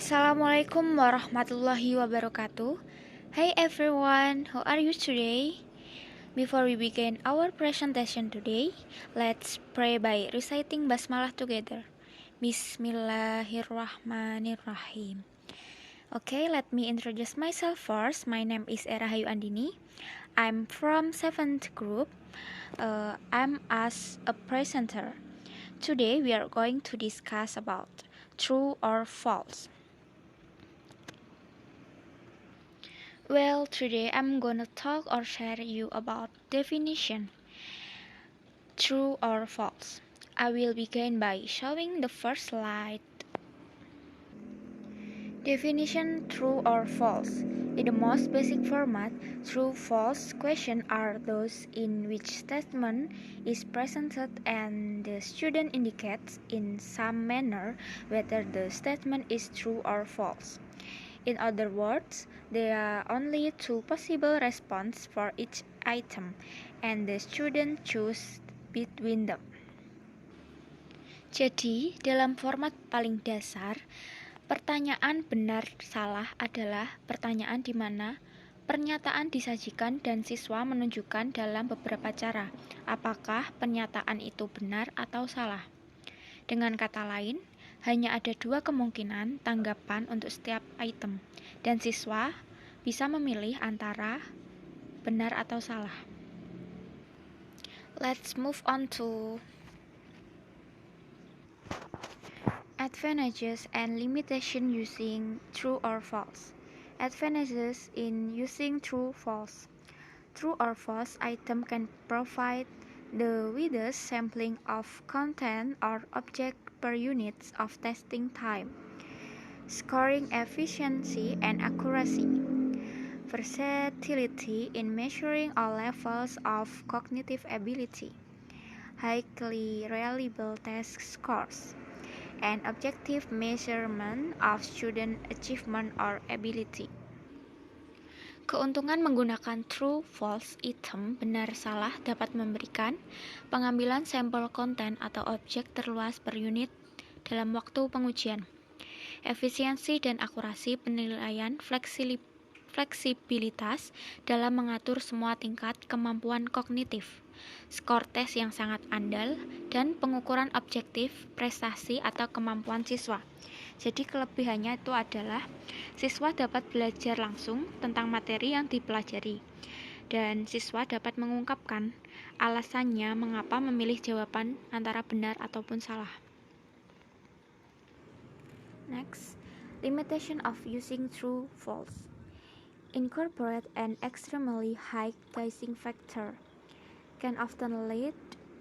Assalamualaikum warahmatullahi wabarakatuh. Hey everyone, how are you today? Before we begin our presentation today, let's pray by reciting basmalah together. Bismillahirrahmanirrahim. Okay, let me introduce myself first. My name is Erahayu Andini. I'm from 7th group. I'm as a presenter. Today we are going to discuss about true or false. Well, today I'm gonna talk or share you about definition, true or false. I will begin by showing the first slide. Definition, true or false. In the most basic format, true-false questions are those in which statement is presented and the student indicates in some manner whether the statement is true or false. In other words, there are only two possible responses for each item, and the student choose between them. Jadi, dalam format paling dasar, pertanyaan benar salah adalah pertanyaan di mana pernyataan disajikan dan siswa menunjukkan dalam beberapa cara apakah pernyataan itu benar atau salah. Dengan kata lain, hanya ada dua kemungkinan tanggapan untuk setiap item, dan siswa bisa memilih antara benar atau salah. Let's move on to advantages and limitations using true or false. Advantages in using true-false. True or false item can provide the widest sampling of content or object per units of testing time, scoring efficiency and accuracy, versatility in measuring all levels of cognitive ability, highly reliable test scores, and objective measurement of student achievement or ability. Keuntungan menggunakan true-false item benar-salah dapat memberikan pengambilan sampel konten atau objek terluas per unit dalam waktu pengujian, efisiensi dan akurasi penilaian, fleksibilitas dalam mengatur semua tingkat kemampuan kognitif, skor tes yang sangat andal, dan pengukuran objektif prestasi atau kemampuan siswa. Jadi kelebihannya itu adalah siswa dapat belajar langsung tentang materi yang dipelajari, dan siswa dapat mengungkapkan alasannya mengapa memilih jawaban antara benar ataupun salah. Next, limitation of using true-false. Incorporate an extremely high guessing factor can often lead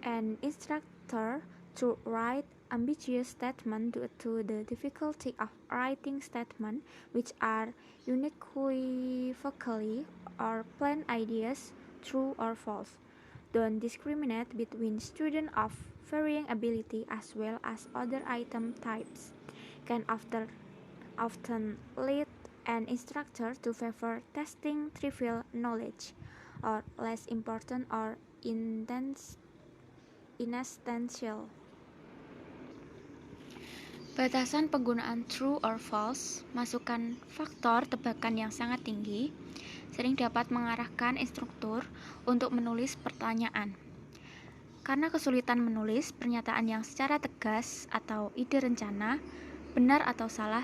an instructor to write ambiguous statements due to the difficulty of writing statements which are unequivocally or plain ideas, true or false. Don't discriminate between students of varying ability as well as other item types. Can often lead an instructor to favor testing trivial knowledge or less important or inessential. Batasan penggunaan true or false, masukkan faktor tebakan yang sangat tinggi, sering dapat mengarahkan instruktur untuk menulis pertanyaan. Karena kesulitan menulis pernyataan yang secara tegas atau ide rencana, benar atau salah,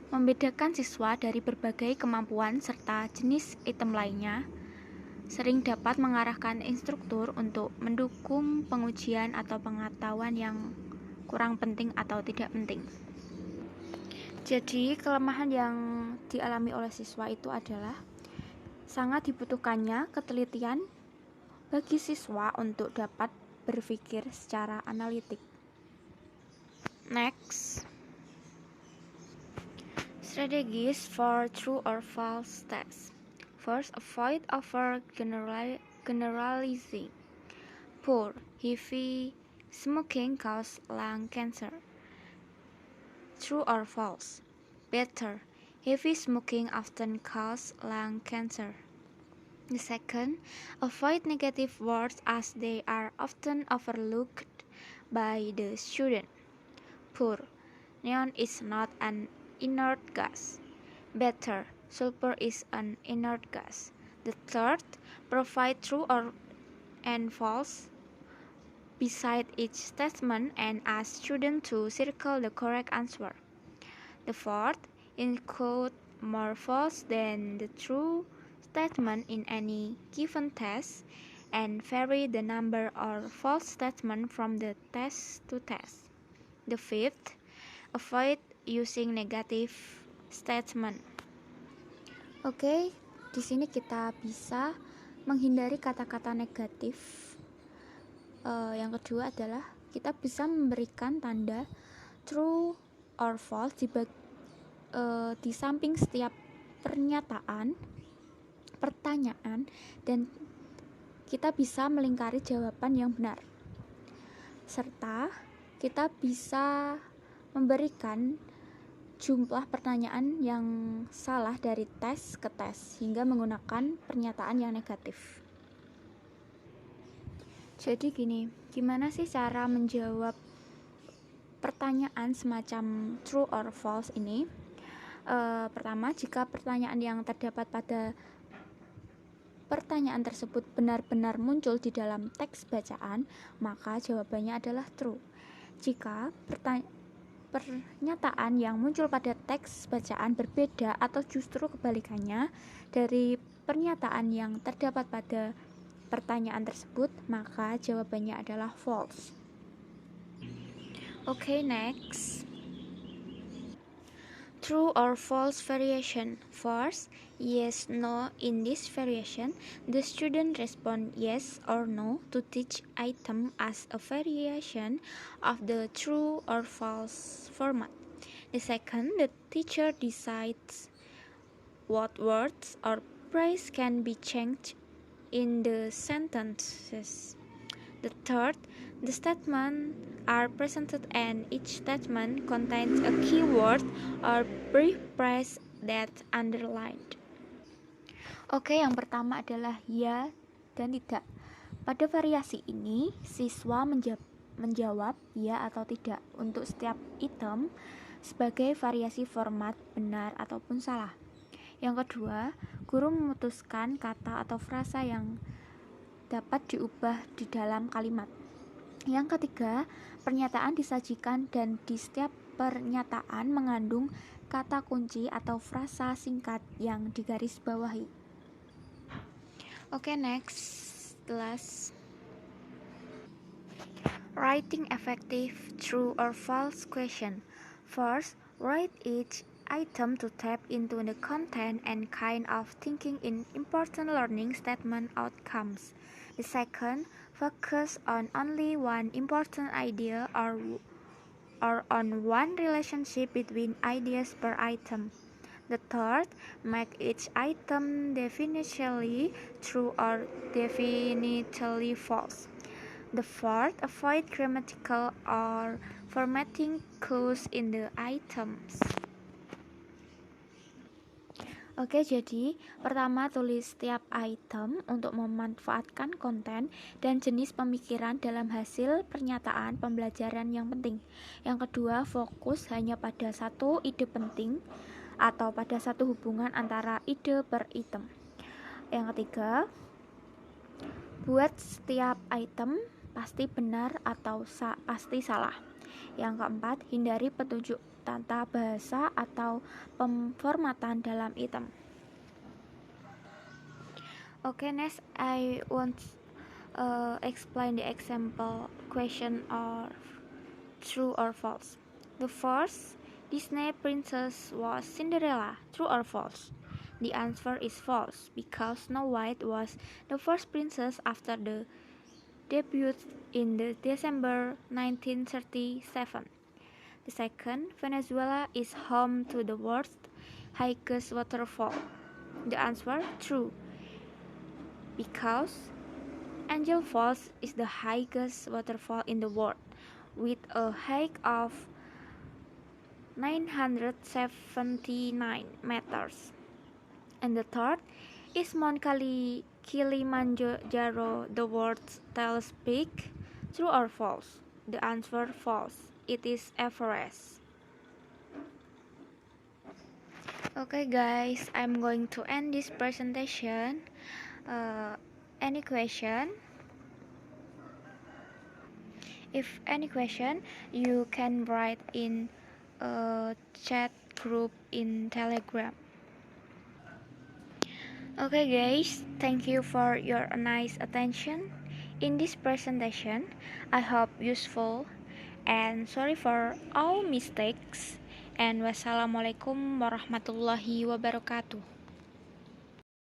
membedakan siswa dari berbagai kemampuan serta jenis item lainnya, sering dapat mengarahkan instruktur untuk mendukung pengujian atau pengetahuan yang kurang penting atau tidak penting. Jadi, kelemahan yang dialami oleh siswa itu adalah sangat dibutuhkannya ketelitian bagi siswa untuk dapat berpikir secara analitik. Next, strategies for true or false test. First, avoid over generalizing. Poor, heavy smoking causes lung cancer. True or false? Better, heavy smoking often causes lung cancer. The second, avoid negative words as they are often overlooked by the student. Poor, neon is not an inert gas. Better, sulfur is an inert gas. The third, provide true or and false beside each statement and ask students to circle the correct answer. The fourth, include more false than the true statement in any given test and vary the number of false statements from the test to test. The fifth, avoid using negative statement. Oke, di sini kita bisa menghindari kata-kata negatif. Yang kedua adalah kita bisa memberikan tanda true or false di samping setiap pertanyaan, dan kita bisa melingkari jawaban yang benar. Serta kita bisa memberikan jumlah pertanyaan yang salah dari tes ke tes hingga menggunakan pernyataan yang negatif. Jadi gini, gimana sih cara menjawab pertanyaan semacam true or false ini? Pertama, jika pertanyaan yang terdapat pada pertanyaan tersebut benar-benar muncul di dalam teks bacaan, maka jawabannya adalah true. Jika pernyataan yang muncul pada teks bacaan berbeda atau justru kebalikannya dari pernyataan yang terdapat pada pertanyaan tersebut, maka jawabannya adalah false. Okay, next. True or false variation. First, yes, no. In this variation, the student respond yes or no to each item as a variation of the true or false format. The second, the teacher decides what words or phrase can be changed in the sentences. The third, the statements are presented and each statement contains a keyword or brief phrase that underlined. Oke, yang pertama adalah ya dan tidak. Pada variasi ini, siswa menjawab ya atau tidak untuk setiap item sebagai variasi format benar ataupun salah. Yang kedua, guru memutuskan kata atau frasa yang dapat diubah di dalam kalimat. Yang ketiga, pernyataan disajikan dan di setiap pernyataan mengandung kata kunci atau frasa singkat yang digarisbawahi. Oke, next class. Writing effective true or false question. First, write each item to tap into the content and kind of thinking in important learning statement outcomes. The second, focus on only one important idea or on one relationship between ideas per item. The third, make each item definitively true or definitively false. The fourth, avoid grammatical or formatting clues in the items. Oke, jadi pertama tulis setiap item untuk memanfaatkan konten dan jenis pemikiran dalam hasil pernyataan pembelajaran yang penting. Yang kedua, fokus hanya pada satu ide penting atau pada satu hubungan antara ide per item. Yang ketiga, buat setiap item pasti benar atau pasti salah. Yang keempat, hindari petunjuk tata bahasa atau pemformatan dalam item. Okay, next I want explain the example question of true or false. The first, Disney princess was Cinderella. True or false? The answer is false because Snow White was the first princess after the debut in the December 1937. The second, Venezuela is home to the world's highest waterfall. The answer, true, because Angel Falls is the highest waterfall in the world, with a height of 979 meters. And the third, is Mount Kilimanjaro the world's tallest peak? True or false? The answer, false. It is Everest. Okay guys, I'm going to end this presentation. Any question? If any question, you can write in a chat group in Telegram. Okay guys, thank you for your nice attention in this presentation. I hope useful and sorry for all mistakes, and wassalamualaikum warahmatullahi wabarakatuh.